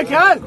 Gel.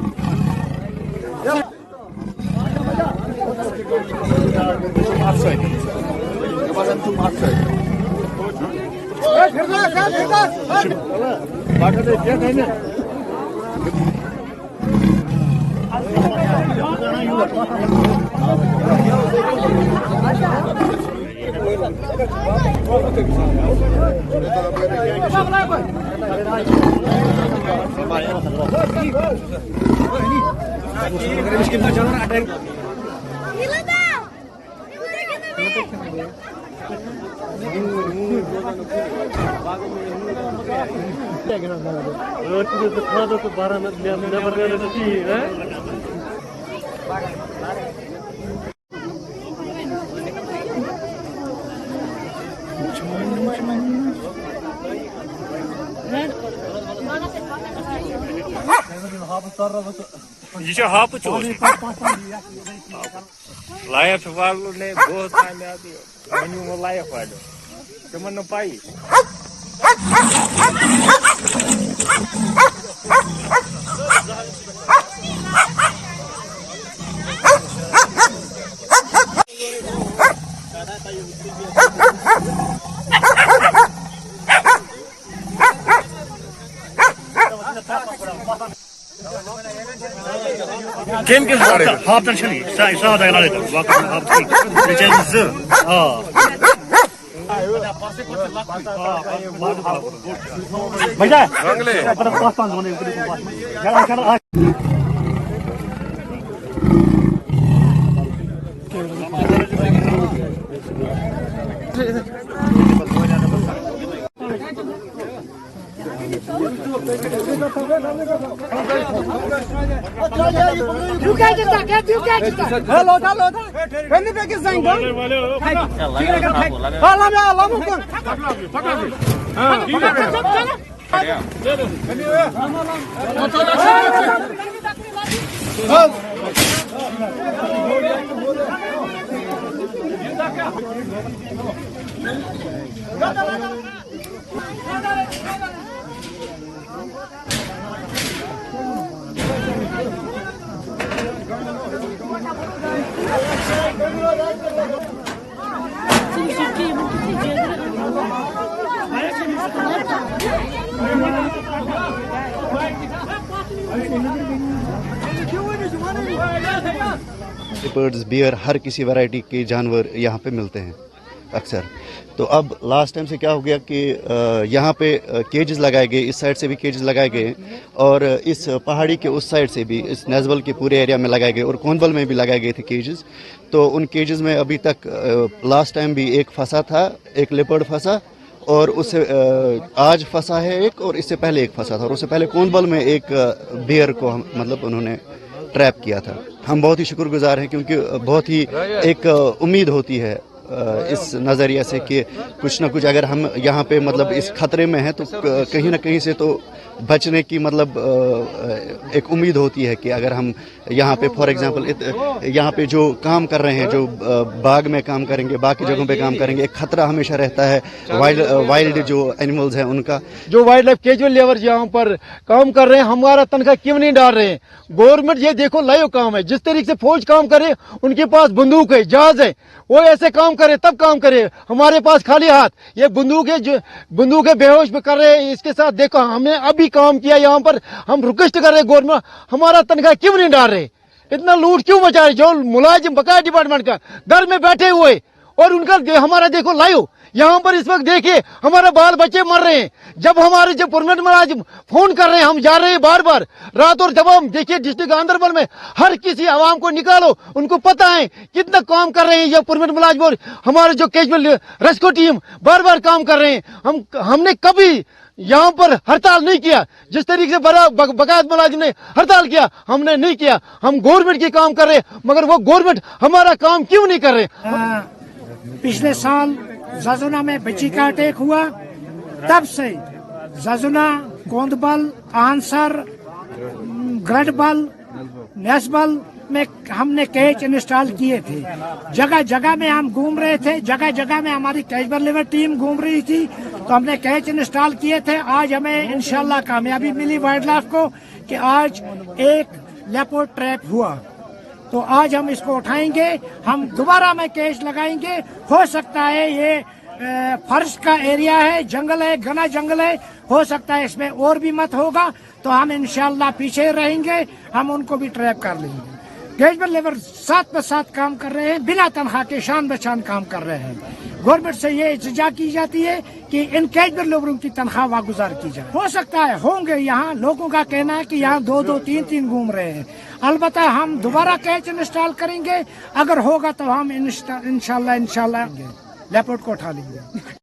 ये जो half चोर लायक वालों ने बहुत कामयाबी मनु वो लायक वालों तुम न पाई Kim ki haftan çeli, sağ da lalet, vakit haftan. Geçen zı, Baca. Pada pasang zone itu. Jalan. Leopards, bear, हर किसी वैरायटी के जानवर यहाँ पे मिलते हैं अक्सर। तो अब लास्ट टाइम से क्या हो गया कि यहाँ पे केजेस लगाए गए, इस साइड से भी केजेस लगाए गए और इस पहाड़ी के उस साइड से भी, इस नेज़बल के पूरे एरिया में लगाए गए और कोनबल में भी लगाए गए थे केजेस। तो उन केजेस में अभी तक लास्ट टाइम भी एक फंसा था, एक लेपर्ड फंसा और उससे आज फंसा है एक, और इससे पहले एक फंसा था, और उससे पहले कोनबल में एक बियर को मतलब उन्होंने ट्रैप किया था। हम बहुत ही शुक्रगुजार हैं क्योंकि बहुत ही एक उम्मीद होती है इस नज़रिए से कि कुछ ना कुछ अगर हम यहाँ पे मतलब इस खतरे में हैं तो कहीं ना कहीं से तो बचने की मतलब एक उम्मीद होती है कि अगर हम यहाँ पे फॉर एग्जांपल यहाँ पे जो काम कर रहे हैं, जो बाग में काम करेंगे, बाकी जगहों पे काम करेंगे, एक खतरा हमेशा रहता है वाइल्ड जो एनिमल्स हैं उनका। जो वाइल्ड लाइफ कैजुअल लेबर यहाँ पर काम कर रहे हैं, हमारा तनख्वाह क्यों नहीं डाल रहे हैं? गवर्नमेंट ये देखो लाइव काम है, जिस तरीके से फौज काम करे, उनके पास बंदूक है, जहाज है, वो ऐसे काम करे तब काम करे। हमारे पास खाली हाथ, ये बंदूक है, जो बंदूक है बेहोश में कर रहे हैं। इसके साथ देखो हमने अभी काम किया यहाँ पर, हम रिक्वेस्ट कर रहे हैं गवर्नमेंट, हमारा तनख्वाह क्यों नहीं डाल रहे? इतना लूट क्यों मचा रहे? जो मुलाजिम बकाया डिपार्टमेंट का घर में बैठे हुए और उनका हमारा देखो लाइव यहाँ पर इस वक्त देखिए हमारे बाल बच्चे मर रहे हैं। जब हमारे जो परमानेंट मुलाजिम फोन कर रहे हैं, हम जा रहे हैं बार बार रात और जब हम देखिए डिस्ट्रिक्ट गांधरबल में हर किसी आवाम को निकालो, उनको पता है कितना काम कर रहे हैं ये परमानेंट मुलाजिम और हमारे जो कैजुअल रेस्क्यू टीम बार बार काम कर रहे हैं। हमने कभी यहाँ पर हड़ताल नहीं किया, जिस तरीके से बकायत मुलाजिम ने हड़ताल किया हमने नहीं किया। हम गवर्नमेंट की काम कर रहे हैं, मगर वो गवर्नमेंट हमारा काम क्यों नहीं कर रहे? पिछले साल जजुना में बच्ची का अटैक हुआ, तब से जजुना, कोंदबल, आंसर, ग्रडबल, नेसबल में हमने कैच इंस्टॉल किए थे। जगह जगह में हम घूम रहे थे, जगह जगह में हमारी कैजुअल लेबर टीम घूम रही थी तो हमने कैच इंस्टॉल किए थे। आज हमें इंशाल्लाह कामयाबी मिली वाइल्ड लाइफ को कि आज एक लेपर्ड ट्रैप हुआ। तो आज हम इसको उठाएंगे, हम दोबारा में कैच लगाएंगे। हो सकता है ये फर्श का एरिया है, जंगल है, घना जंगल है, हो सकता है इसमें और भी मत होगा, तो हम इंशाल्लाह पीछे रहेंगे, हम उनको भी ट्रैप कर लेंगे। गैजबल लेबर साथ में साथ काम कर रहे हैं, बिना तनख्वाह के शान बशान काम कर रहे हैं। गवर्नमेंट से ये इल्तिजा की जाती है कि इन कैजबल लेबरों की तनख्वाह वागुजार की जाए। हो सकता है होंगे यहाँ, लोगों का कहना है कि यहाँ 2-2, 3-3 घूम रहे हैं। अलबत्ता हम दोबारा कैच इंस्टॉल करेंगे, अगर होगा तो हम इंशाल्लाह लेपर्ड को उठा लेंगे।